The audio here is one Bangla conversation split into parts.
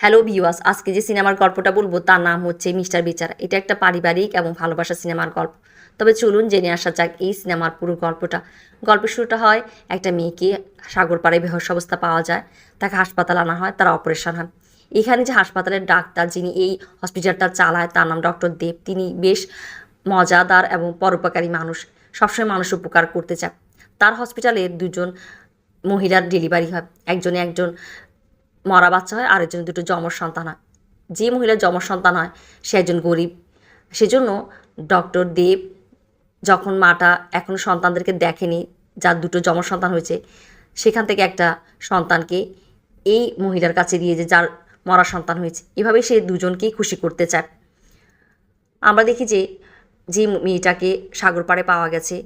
হ্যালো ভিউয়ার্স, আজকে যে সিনেমার গল্পটা বলবো তার নাম হচ্ছে মিস্টার বেচারা। এটা একটা পারিবারিক এবং ভালোবাসা সিনেমার গল্প। তবে চলুন জেনে আসা যাক এই সিনেমার পুরো গল্পটা। গল্পের শুরুটা হয় একটা মেয়েকে সাগরপাড়ে বেহোশ অবস্থা পাওয়া যায়, তাকে হাসপাতালে আনা হয়, তার অপারেশন হয়। এখানে যে হাসপাতালের ডাক্তার যিনি এই হসপিটালটা চালায় তার নাম ডক্টর দেব। তিনি বেশ মজাদার এবং পরোপকারী মানুষ, সবসময় মানুষ উপকার করতে চায়। তার হসপিটালে দুজন মহিলার ডেলিভারি হয়, একজন মরা বাচ্চা হয়, আরেকজন দুটো যমজ সন্তান হয়। যে মহিলার যমজ সন্তান হয় সে একজন গরিব। সেজন্য ডক্টর দেব যখন মাটা এখনও সন্তানদেরকে দেখেনি, যার দুটো যমজ সন্তান হয়েছে, সেখান থেকে একটা সন্তানকে এই মহিলার কাছে দিয়ে যে যার মরা সন্তান হয়েছে, এভাবে সে দুজনকেই খুশি করতে চায়। আমরা দেখি যে মেয়েটাকে সাগর পাড়ে পাওয়া গেছে,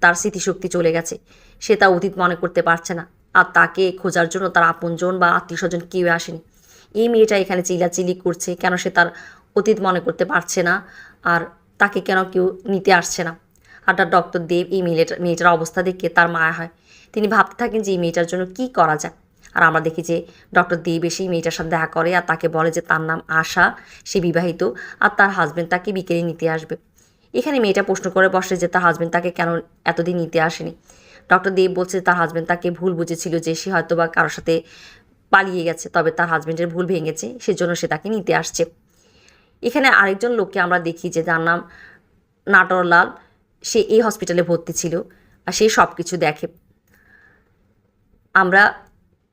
তার স্মৃতিশক্তি চলে গেছে, সে তার অতীত মনে করতে পারছে না, আর তাকে খোঁজার জন্য তার আপনজন বা আত্মীয় স্বজন কেউ আসেনি। এই মেয়েটা এখানে চিল্লাচিল্লি করছে কেন সে তার অতীত মনে করতে পারছে না, আর তাকে কেন কেউ নিতে আসছে না। আর তার ডক্টর দেব এই মেয়েটার অবস্থা দেখে তার মায়া হয়। তিনি ভাবতে থাকেন যে এই মেয়েটার জন্য কী করা যায়। আর আমরা দেখি যে ডক্টর দেব এসেই মেয়েটার সাথে দেখা করে আর তাকে বলে যে তার নাম আশা, সে বিবাহিত, আর তার হাজব্যান্ড তাকে বিকেলে নিতে আসবে। এখানে মেয়েটা প্রশ্ন করে বসে যে তার হাজব্যান্ড তাকে কেন এতদিন নিতে আসেনি। ডক্টর দেব বলছে তার হাজব্যান্ড তাকে ভুল বুঝেছিল, যে সে হয়তো বা কারোর সাথে পালিয়ে গেছে, তবে তার হাজব্যান্ডের ভুল ভেঙেছে, সেজন্য সে তাকে নিতে আসছে। এখানে আরেকজন লোককে আমরা দেখি যে যার নাম নাটোরলাল, সে এই হসপিটালে ভর্তি ছিল আর সে সব কিছু দেখে। আমরা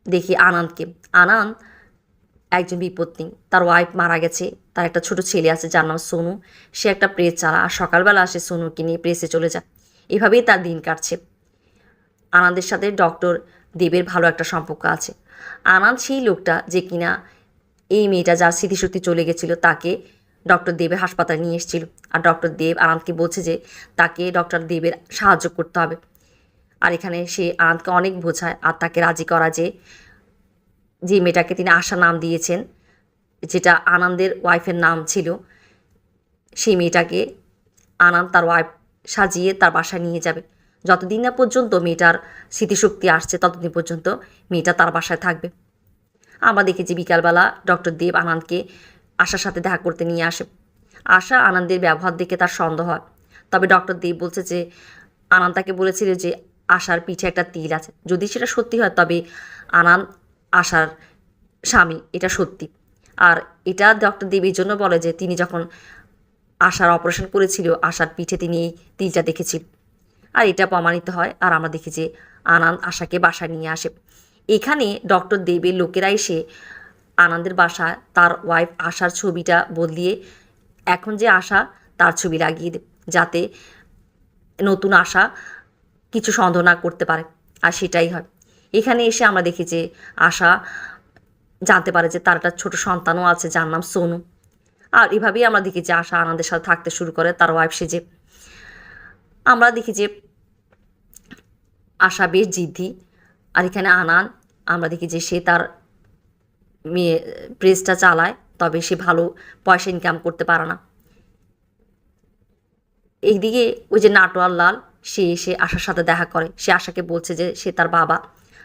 দেখি আনন্দকে। আনন্দ একজন বিপত্নী, তার ওয়াইফ মারা গেছে, তার একটা ছোট ছেলে আছে যার নাম সোনু। সে একটা প্রেস চালা, আর সকালবেলা আসে সোনুকে নিয়ে প্রেসে চলে যায়। এভাবেই তার দিন কাটছে। আনন্দের সাথে ডক্টর দেবের ভালো একটা সম্পর্ক আছে। আনন্দ সেই লোকটা যে কিনা এই মেয়েটা যার স্মৃতিশক্তি চলে গেছিলো তাকে ডক্টর দেবের হাসপাতালে নিয়ে এসেছিল। আর ডক্টর দেব আনন্দকে বলছে যে তাকে ডক্টর দেবের সাহায্য করতে হবে। আর এখানে সে আনন্দকে অনেক বোঝায় আর তাকে রাজি করা যে মেয়েটাকে তিনি আশা নাম দিয়েছেন, যেটা আনন্দের ওয়াইফের নাম ছিল, সেই মেয়েটাকে আনন্দ তার ওয়াইফ সাজিয়ে তার বাসায় নিয়ে যাবে। যতদিন না পর্যন্ত মেয়েটার স্মৃতিশক্তি আসছে ততদিন পর্যন্ত মেয়েটা তার বাসায় থাকবে। আমরা দেখেছি বিকালবেলা ডক্টর দেব আনন্দকে আশার সাথে দেখা করতে নিয়ে আসে। আশা আনন্দের ব্যবহার দেখে তার সন্দেহ হয়, তবে ডক্টর দেব বলছে যে আনন্দ তাকে বলেছিল যে আশার পিঠে একটা তিল আছে। যদি সেটা সত্যি হয় তবে আনন্দ আশার স্বামী, এটা সত্যি। আর এটা ডক্টর দেব এই জন্য বলে যে তিনি যখন আশার অপারেশন করেছিল আশার পিঠে তিনি এই তিলটা দেখেছিল, আর এটা প্রমাণিত হয়। আর আমরা দেখি যে আনন্দ আশাকে বাসায় নিয়ে আসে। এখানে ডক্টর দেবের লোকেরা এসে আনন্দের বাসায় তার ওয়াইফ আশার ছবিটা বদলিয়ে এখন যে আশা তার ছবি লাগিয়ে দেয়, যাতে নতুন আশা কিছু সন্দেহ না করতে পারে। আর সেটাই হয়। এখানে এসে আমরা দেখি যে আশা জানতে পারে যে তার একটা ছোটো সন্তানও আছে যার নাম সোনু। আর এভাবেই আমরা দেখি যে আশা আনন্দের সাথে থাকতে শুরু করে তার ওয়াইফ সেজে। আমরা দেখি যে আশা বেশ জিদ্দি। আর এখানে আনন্দ আমরা দেখি যে সে তার মেয়ে প্রেসটা চালায়, তবে সে ভালো পয়সা ইনকাম করতে পারে না। এইদিকে ওই যে নাটোয়ার লাল, সে এসে আশার সাথে দেখা করে। সে আশাকে বলছে যে সে তার বাবা।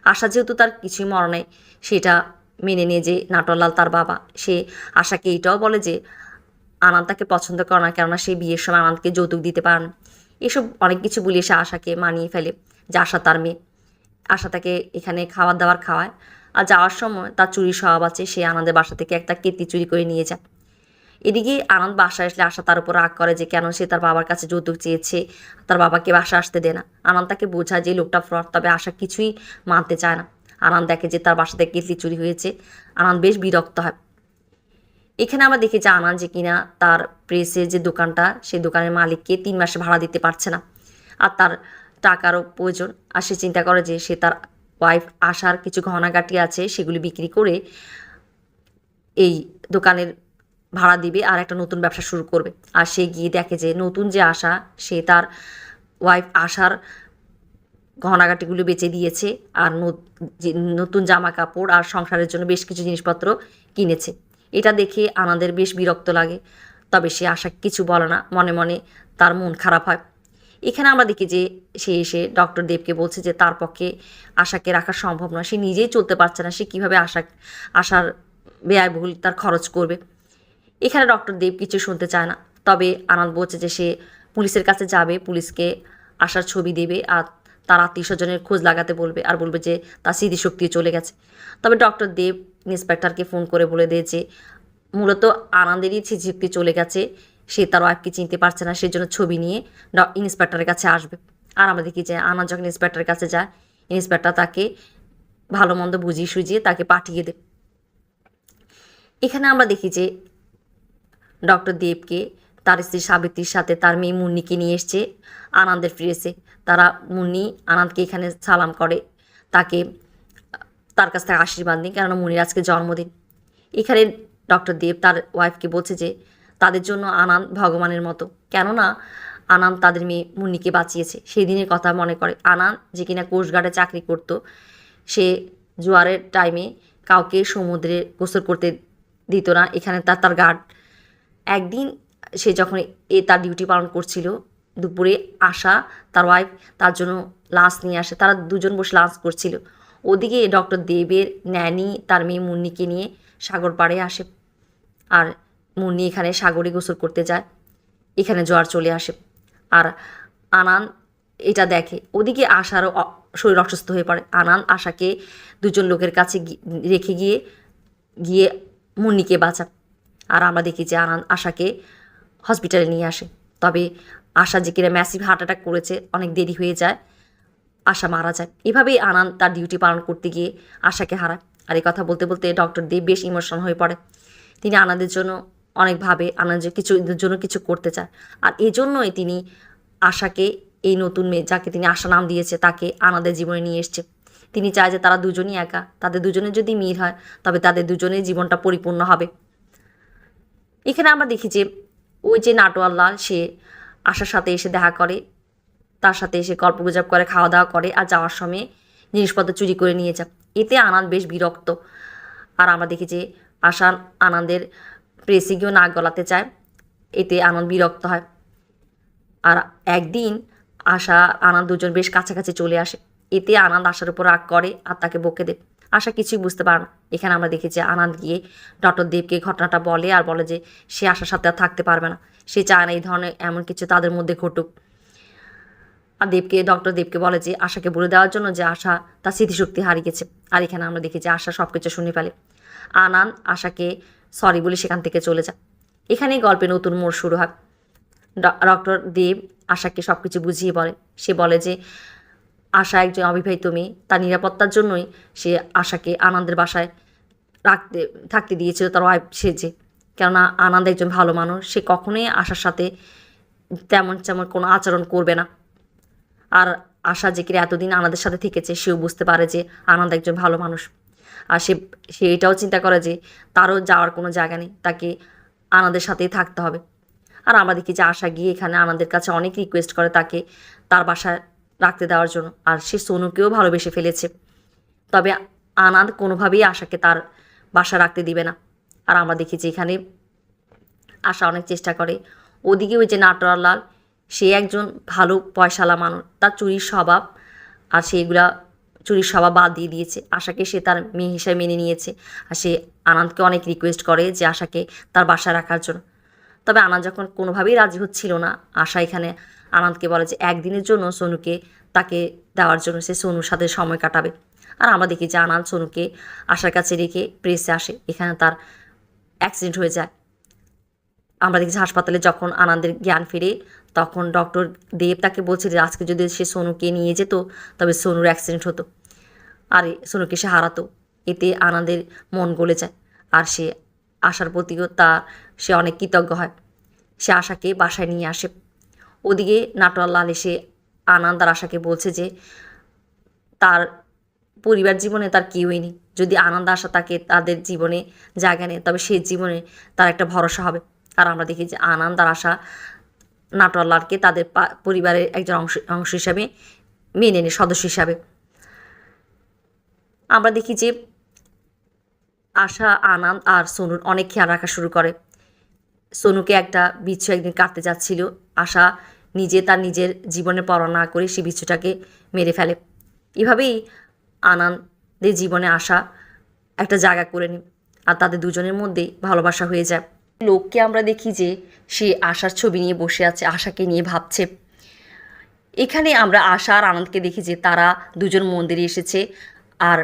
আশা যেহেতু তার কিছুই মনে নেই, সেটা মেনে নিয়ে যে নাটোয়ার লাল তার বাবা, সে আশাকে এইটাও বলে যে আনন্দ তাকে পছন্দ করে না, কেননা সে বিয়ের সময় আনন্দকে যৌতুক দিতে পারে না। এসব অনেক কিছু বলিয়ে সে আশাকে মানিয়ে ফেলে যে আশা তার মেয়ে। আশা তাকে এখানে খাবার দাবার খাওয়ায়। আর যাওয়ার সময় তার চুরির স্বভাব আছে, সে আনন্দের বাসা থেকে একটা কেতলি চুরি করে নিয়ে যায়। এদিকে আনন্দ বাসায় আসলে আশা তার উপর রাগ করে যে কেন সে তার বাবার কাছে যৌতুক চেয়েছে, তার বাবাকে বাসা আসতে দেয় না। আনন্দ তাকে বোঝায় যে লোকটা ফ্রড, তবে আশা কিছুই মানতে চায় না। আনন্দ দেখে যে তার বাসা থেকে কেতলি চুরি হয়েছে, আনন্দ বেশ বিরক্ত হয়। এখানে আমরা দেখি যে আনন্দ যে কিনা তার প্রেসের যে দোকানটা, সেই দোকানের মালিককে 3 মাসে ভাড়া দিতে পারছে না, আর তার টাকারও প্রয়োজন। আর সে চিন্তা করে যে সে তার ওয়াইফ আশার কিছু গহনাগাটি আছে সেগুলি বিক্রি করে এই দোকানের ভাড়া দিবে আর একটা নতুন ব্যবসা শুরু করবে। আর সে গিয়ে দেখে যে নতুন যে আশা, সে তার ওয়াইফ আশার গহনাগাটিগুলো বেচে দিয়েছে, আর নতুন জামা কাপড় আর সংসারের জন্য বেশ কিছু জিনিসপত্র কিনেছে। এটা দেখে আনন্দের বেশ বিরক্ত লাগে, তবে সে আশা কিছু বলে না, মনে মনে তার মন খারাপ হয়। এখানে আমরা দেখি যে সে এসে ডক্টর দেবকে বলছে যে তার পক্ষে আশাকে রাখা সম্ভব নয়, সে নিজেই চলতে পারছে না, সে কীভাবে আশার ব্যয়বহুল তার খরচ করবে। এখানে ডক্টর দেব কিছু শুনতে চায় না। তবে আনন্দ বলছে যে সে পুলিশের কাছে যাবে, পুলিশকে আসার ছবি দেবে আর তার আত্মীয় স্বজনের খোঁজ লাগাতে বলবে আর বলবে যে তার স্মৃতিশক্তি চলে গেছে। তবে ডক্টর দেব ইন্সপেক্টরকে ফোন করে বলে দেয় যে মূলত আনন্দেরই স্মৃতিশক্তি চলে গেছে, সে তার ওয়াইফকে চিনতে পারছে না, সেজন্য ছবি নিয়ে ইন্সপেক্টরের কাছে আসবে। আর আমরা দেখি যে আনন্দ যখন ইন্সপেক্টরের কাছে যায়, ইন্সপেক্টর তাকে ভালো মন্দ বুঝিয়ে সুঝিয়ে তাকে পাঠিয়ে দেয়। এখানে আমরা দেখি যে ডক্টর দেবকে তার স্ত্রী সাবিত্রীর সাথে তার মেয়ে মুন্নিকে নিয়ে এসছে আনন্দের প্রেসে। তারা মুন্নি আনন্দকে এখানে সালাম করে, তাকে তার কাছ থেকে আশীর্বাদ নিই, কেননা মুন্নির আজকে জন্মদিন। এখানে ডক্টর দেব তার ওয়াইফকে বলছে যে তাদের জন্য আনন্দ ভগবানের মতো, কেননা আনন্দ তাদের মেয়ে মুন্নিকে বাঁচিয়েছে। সেই দিনের কথা মনে করে। আনন্দ যে কিনা কোস্টগার্ডে চাকরি করত, সে জোয়ারের টাইমে কাউকে সমুদ্রে গোসল করতে দিত না। এখানে তার গার্ড। একদিন সে যখন তার ডিউটি পালন করছিল, দুপুরে আশা তার ওয়াইফ তার জন্য লাঞ্চ নিয়ে আসে। তারা দুজন বসে লাঞ্চ করছিল। ওদিকে ডক্টর দেবের ন্যানি তার মেয়ে মুন্নিকে নিয়ে সাগর পাড়ে আসে, আর মুন্নি এখানে সাগরে গোসল করতে যায়। এখানে জোয়ার চলে আসে আর আনন্দ এটা দেখে। ওদিকে আশারও শরীর অসুস্থ হয়ে পড়ে। আনন্দ আশাকে দুজন লোকের কাছে রেখে গিয়ে মুন্নিকে বাঁচা। আর আমরা দেখি যে আনন্দ আশাকে হসপিটালে নিয়ে আসে। তবে আশা যে কিনা ম্যাসিভ হার্ট অ্যাটাক করেছে, অনেক দেরি হয়ে যায়, আশা মারা যায়। এভাবেই আনন্দ তার ডিউটি পালন করতে গিয়ে আশাকে হারায়। আর এই কথা বলতে বলতে ডক্টর দেব বেশ ইমোশনাল হয়ে পড়ে। তিনি আনন্দের জন্য অনেক ভাবে, আনন্দের জন্য কিছু করতে চায়। আর এই জন্যই তিনি আশাকে, এই নতুন মেয়ে যাকে তিনি আশা নাম দিয়েছে, তাকে আনন্দের জীবনে নিয়ে এসছে। তিনি চায় যে তারা দুজনই একা, তাদের দুজনের যদি মিল হয় তবে তাদের দুজনের জীবনটা পরিপূর্ণ হবে। এখানে আমরা দেখি যে ওই যে নাটোয়ার লাল, সে আশার সাথে এসে দেখা করে, তার সাথে এসে গল্পগুজব করে, খাওয়া দাওয়া করে, আর যাওয়ার সময় জিনিসপত্র চুরি করে নিয়ে যায়। এতে আনন্দ বেশ বিরক্ত। আর আমরা দেখি যে আশা আনন্দের প্রেসে গিয়েও নাক গলাতে চায়, এতে আনন্দ বিরক্ত হয়। আর একদিন আশা আনন্দ দুজন বেশ কাছাকাছি চলে আসে। এতে আনন্দ আশার উপর রাগ করে আর তাকে বকে দেয়। আশা কিছুই বুঝতে পারে না। এখানে আমরা দেখি যে আনন্দ গিয়ে ডক্টর দেবকে ঘটনাটা বলে আর বলে যে সে আশার সাথে আর থাকতে পারবে না, সে চায় না এই ধরনের এমন কিছু তাদের মধ্যে ঘটুক। আর ডক্টর দেবকে বলে যে আশাকে বলে দেওয়ার জন্য যে আশা তার স্মৃতিশক্তি হারিয়ে গেছে। আর এখানে আমরা দেখি যে আশা সব কিছু শুনে ফেলে। আনন্দ আশাকে সরি বলে সেখান থেকে চলে যায়। এখানেই গল্পে নতুন মোড় শুরু হয়। ডক্টর দেব আশাকে সব কিছু বুঝিয়ে বলে। সে বলে যে আশা একজন অবিবাহিত মেয়ে, তার নিরাপত্তার জন্যই সে আশাকে আনন্দের বাসায় থাকতে দিয়েছিল তার ওয়াইফ সেজে। কেননা আনন্দ একজন ভালো মানুষ, সে কখনোই আশার সাথে তেমন কোনো আচরণ করবে না। আর আশা যে কিনা এতদিন আনন্দের সাথে থেকেছে, সেও বুঝতে পারে যে আনন্দ একজন ভালো মানুষ। আর সে এটাও চিন্তা করে যে তারও যাওয়ার কোনো জায়গা নেই, তাকে আনন্দের সাথেই থাকতে হবে। আর আমরা দেখি যে আশা গিয়ে এখানে আনন্দের কাছে অনেক রিকোয়েস্ট করে তাকে তার বাসায় রাখতে দেওয়ার জন্য। আর সে সোনুকেও ভালোবেসে ফেলেছে। তবে আনন্দ কোনোভাবেই আশাকে তার বাসায় রাখতে দিবে না। আর আমরা দেখি যে এখানে আশা অনেক চেষ্টা করে। ওদিকে ওই যে নাটোয়ার লাল, সে একজন ভালো পয়সাওয়ালা মানুষ, তার চুরির স্বভাব, আর সেইগুলা চুরির স্বভাব বাদ দিয়ে দিয়েছে। আশাকে সে তার মেয়ে হিসেবে মেনে নিয়েছে। আর সে আনন্দকে অনেক রিকোয়েস্ট করে যে আশাকে তার বাসায় রাখার জন্য। তবে আনন্দ যখন কোনোভাবেই রাজি হচ্ছিল না, আশা এখানে আনন্দকে বলে যে একদিনের জন্য সোনুকে তাকে দেওয়ার জন্য সে সোনুর সাথে সময় কাটাবে। আর আমরা দেখি যে আনন্দ সোনুকে আশার কাছে রেখে প্রেসে আসে। এখানে তার অ্যাক্সিডেন্ট হয়ে যায়। আমরা দেখছি হাসপাতালে যখন আনন্দের জ্ঞান ফিরে, তখন ডক্টর দেব তাকে বলছে যে আজকে যদি সে সোনুকে নিয়ে যেত তবে সোনুর অ্যাক্সিডেন্ট হতো, আর সোনুকে সে হারাতো। এতে আনন্দের মন গলে যায়। আর সে আশার প্রতিও সে অনেক কৃতজ্ঞ হয়। সে আশাকে বাসায় নিয়ে আসে। ওদিকে নাটোয়ার লাল এসে আনন্দ আর আশাকে বলছে যে তার পরিবার জীবনে তার কেউই নেই। যদি আনন্দ আশা তাকে তাদের জীবনে জায়গা নেয় তবে সেই জীবনে তার একটা ভরসা হবে। আর আমরা দেখি যে আনন্দ আর আশা নাটোয়ার লালকে তাদের পরিবারের একজন অংশ হিসাবে মেনে নেয়, সদস্য হিসাবে। আমরা দেখি যে আশা আনন্দ আর সোনুর অনেক খেয়াল রাখা শুরু করে। সোনুকে একটা বিচ্ছু একদিন কাটতে যাচ্ছিল, আশা তার নিজের জীবনের পরোয়া না করে সে বিচ্ছুটাকে মেরে ফেলে। এভাবেই আনন্দের জীবনে আশা একটা জায়গা করে নিই। আর তাদের দুজনের মধ্যেই ভালোবাসা হয়ে যায়। লোককে আমরা দেখি যে সে আশার ছবি নিয়ে বসে আছে, আশাকে নিয়ে ভাবছে। এখানে আমরা আশা আর আনন্দকে দেখি যে তারা দুজন মন্দিরে এসেছে আর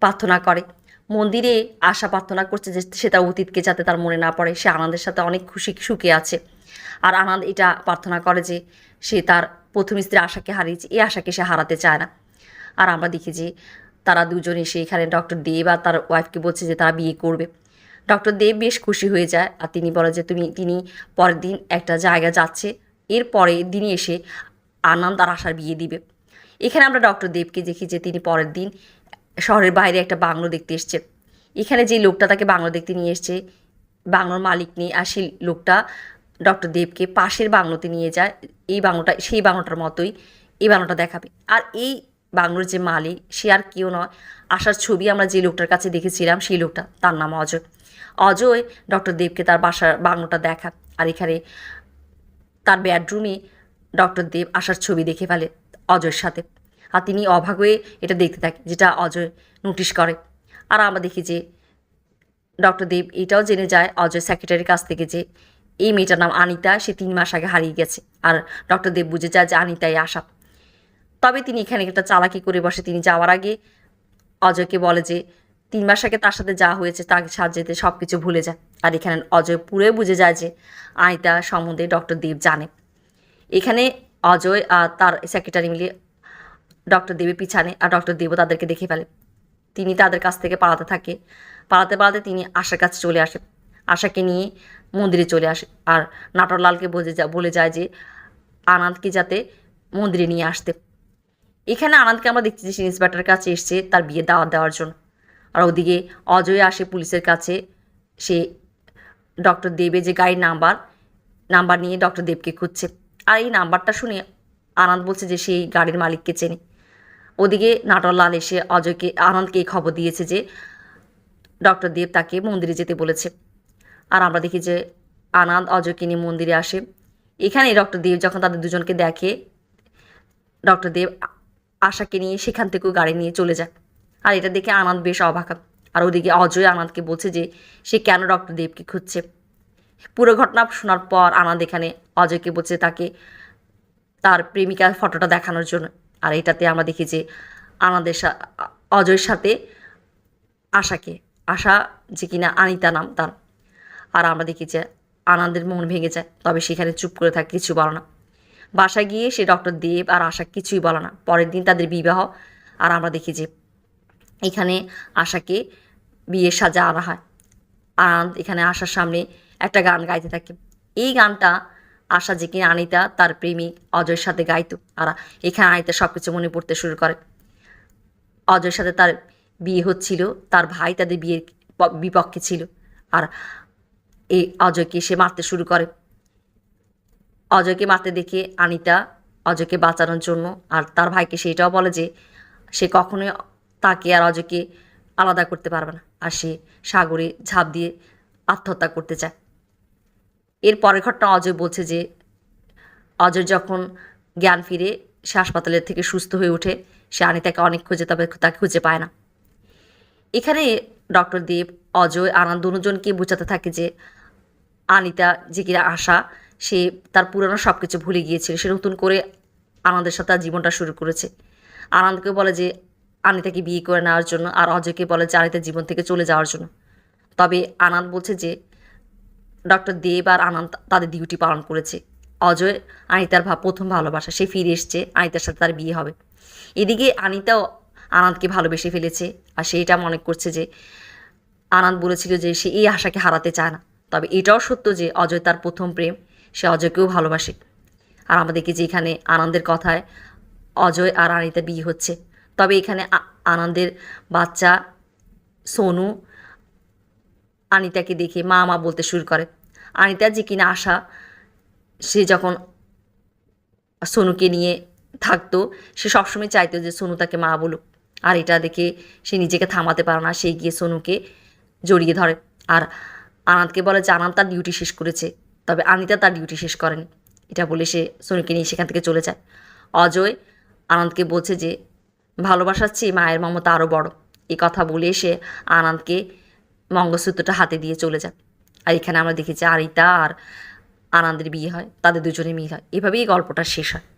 প্রার্থনা করে। মন্দিরে আশা প্রার্থনা করছে যে সে তার অতীতকে যাতে তার মনে না পড়ে, সে আনন্দের সাথে অনেক খুশি সুখে আছে। আর আনন্দ এটা প্রার্থনা করে যে সে তার প্রথম স্ত্রী আশাকে হারিয়েছে, এই আশাকে সে হারাতে চায় না। আর আমরা দেখি যে তারা দুজনে এসে এখানে ডক্টর দেব আর তার ওয়াইফকে বলছে যে তারা বিয়ে করবে। ডক্টর দেব বেশ খুশি হয়ে যায় আর তিনি বলে যে তিনি পরের দিন একটা জায়গা যাচ্ছে, এর পরের দিনই এসে আনন্দ আর আশার বিয়ে দিবে। এখানে আমরা ডক্টর দেবকে দেখি যে তিনি পরের দিন শহরের বাইরে একটা বাংলো দেখতে এসছে। এখানে যে লোকটা তাকে বাংলো দেখতে নিয়ে এসছে, বাংলোর মালিক নেই, আর সেই লোকটা ডক্টর দেবকে পাশের বাংলোতে নিয়ে যায়। এই বাংলোটা সেই বাংলোটার মতোই, এই বাংলোটা দেখাবে। আর এই বাংলোর যে মালিক সে আর কেউ নয়, আশার ছবি আমরা যে লোকটার কাছে দেখেছিলাম সেই লোকটা, তার নাম অজয়। অজয় ডক্টর দেবকে তার বাসার বাংলোটা দেখা। আর এখানে তার বেডরুমে ডক্টর দেব আশার ছবি দেখে ফেলে অজয়ের সাথে। আর তিনি অবাক হয়ে এটা দেখতে থাকে, যেটা অজয় নোটিশ করে। আর আমরা দেখি যে ডক্টর দেব এটাও জেনে যায় অজয় সেক্রেটারির কাছ থেকে যে এই মেয়েটার নাম আনিতা, সে 3 মাস আগে হারিয়ে গেছে। আর ডক্টর দেব বুঝে যায় যে আনিতাই আশা। তবে তিনি এখানে একটা চালাকি করে বসে। তিনি যাওয়ার আগে অজয়কে বলে যে 3 মাস আগে তার সাথে যা হয়েছে তাকে সাহায্যেতে সব কিছু ভুলে যায়। আর এখানে অজয় পুরোই বুঝে যায় যে আনিতা সম্বন্ধে ডক্টর দেব জানে। এখানে অজয় আর তার সেক্রেটারি মিলে ডক্টর দেবের পিছানে, আর ডক্টর দেবও তাদেরকে দেখে ফেলে। তিনি তাদের কাছ থেকে পালাতে থাকে। পালাতে পালাতে তিনি আশার কাছে চলে আসে, আশাকে নিয়ে মন্দিরে চলে আসে। আর নাটরলালকে বলে যায় যে আনন্দকে যাতে মন্দিরে নিয়ে আসতে। এখানে আনন্দকে আমরা দেখছি যে সে ইন্সপেক্টরের কাছে এসছে তার বিয়ে দাওয়াত দেওয়ার জন্য। আর ওদিকে অজয় আসে পুলিশের কাছে, সে ডক্টর দেবের যে গাড়ির নাম্বার নিয়ে ডক্টর দেবকে খুঁজছে। আর এই নাম্বারটা শুনে আনন্দ বলছে যে সেই গাড়ির মালিককে চেনে। ওদিকে নাটরলাল এসে আনন্দকে এই খবর দিয়েছে যে ডক্টর দেব তাকে মন্দিরে যেতে বলেছে। আর আমরা দেখি যে আনন্দ অজয়কে নিয়ে মন্দিরে আসে। এখানে ডক্টর দেব যখন তাদের দুজনকে দেখে, ডক্টর দেব আশাকে নিয়ে সেখান থেকেও গাড়ি নিয়ে চলে যায়। আর এটা দেখে আনন্দ বেশ অবাক। আর ওদিকে অজয় আনন্দকে বলছে যে সে কেন ডক্টর দেবকে খুঁজছে। পুরো ঘটনা শোনার পর আনন্দ এখানে অজয়কে বলছে তাকে তার প্রেমিকার ফটোটা দেখানোর জন্য। আর এটাতে আমরা দেখি যে অজয়ের সাথে আশা যে কিনা আনিতা নাম তার। আর আমরা দেখি যে আনন্দের মন ভেঙে যায়, তবে সেখানে চুপ করে থাকে, কিছু বলে না। বাসায় গিয়ে সে ডক্টর দেব আর আশা কিছুই বলে না। পরের দিন তাদের বিবাহ। আর আমরা দেখি যে এখানে আশাকে বিয়ের সাজা আনা হয়। আনন্দ এখানে আশার সামনে একটা গান গাইতে থাকে। এই গানটা আশা যে কিনা আনিতা তার প্রেমিক অজয়ের সাথে গাইতো। আর এখানে আনিতা সব কিছু মনে পড়তে শুরু করে। অজয়ের সাথে তার বিয়ে হচ্ছিল, তার ভাই তাদের বিয়ের বিপক্ষে ছিল। আর এই অজয়কে সে মারতে শুরু করে। অজয়কে মারতে দেখে আনিতা অজয়কে বাঁচানোর জন্য আর তার ভাইকে সেটাও বলে যে সে কখনোই তাকে আর অজয়কে আলাদা করতে পারবে না। আর সে সাগরে ঝাঁপ দিয়ে আত্মহত্যা করতে চায়। এর পরের ঘটনা অজয় বলছে যে অজয় যখন জ্ঞান ফিরে, সে হাসপাতালের থেকে সুস্থ হয়ে ওঠে, সে আনিতাকে অনেক খোঁজে, তবে তাকে খুঁজে পায় না। এখানে ডক্টর দেব অজয় আনন্দ দুজনকে বোঝাতে থাকে যে আনিতা যে কিনা আশা, সে তার পুরনো সব কিছু ভুলে গিয়েছিল, সে নতুন করে আনন্দের সাথে তার জীবনটা শুরু করেছে। আনন্দকে বলে যে আনিতাকে বিয়ে করে নেওয়ার জন্য, আর অজয়কে বলে যে আনিতার জীবন থেকে চলে যাওয়ার জন্য। তবে আনন্দ বলছে যে ডক্টর দেব আর আনন্দ তাদের ডিউটি পালন করেছে। অজয় আনিতার প্রথম ভালোবাসা, সে ফিরে এসছে, আনিতার সাথে তার বিয়ে হবে। এদিকে আনিতাও আনন্দকে ভালোবেসে ফেলেছে। আর সে এটা মনে করছে যে আনন্দ বলেছিল যে সে এই আশাকে হারাতে চায় না। তবে এটাও সত্য যে অজয় তার প্রথম প্রেম, সে অজয়কেও ভালোবাসে। আর আমাদেরকে যে এখানে আনন্দের কথায় অজয় আর আনিতা বিয়ে হচ্ছে। তবে এখানে আনন্দের বাচ্চা সোনু আনিতাকে দেখে মা মা বলতে শুরু করে। আনিতা যে কিনা আশা, সে যখন সোনুকে নিয়ে থাকতো, সে সবসময় চাইতো যে সোনু তাকে মা বলুক। আর এটা দেখে সে নিজেকে থামাতে পারে না, সে গিয়ে সোনুকে জড়িয়ে ধরে। আর আনন্দকে বলে যে আনন্দ তার ডিউটি শেষ করেছে, তবে আনিতা তার ডিউটি শেষ করেনি। এটা বলে সে সোনুকে নিয়ে সেখান থেকে চলে যায়। অজয় আনন্দকে বলছে যে ভালোবাসার চেয়ে মায়ের মমতা আরও বড়। এই কথা বলে সে আনন্দকে মঙ্গলসূত্রটা হাতে দিয়ে চলে যায়। আর এখানে আমরা দেখি যে আরিতা আর আনন্দের বিয়ে হয়, তাদের দুজনে মিল হয়। এভাবেই গল্পটা শেষ হয়।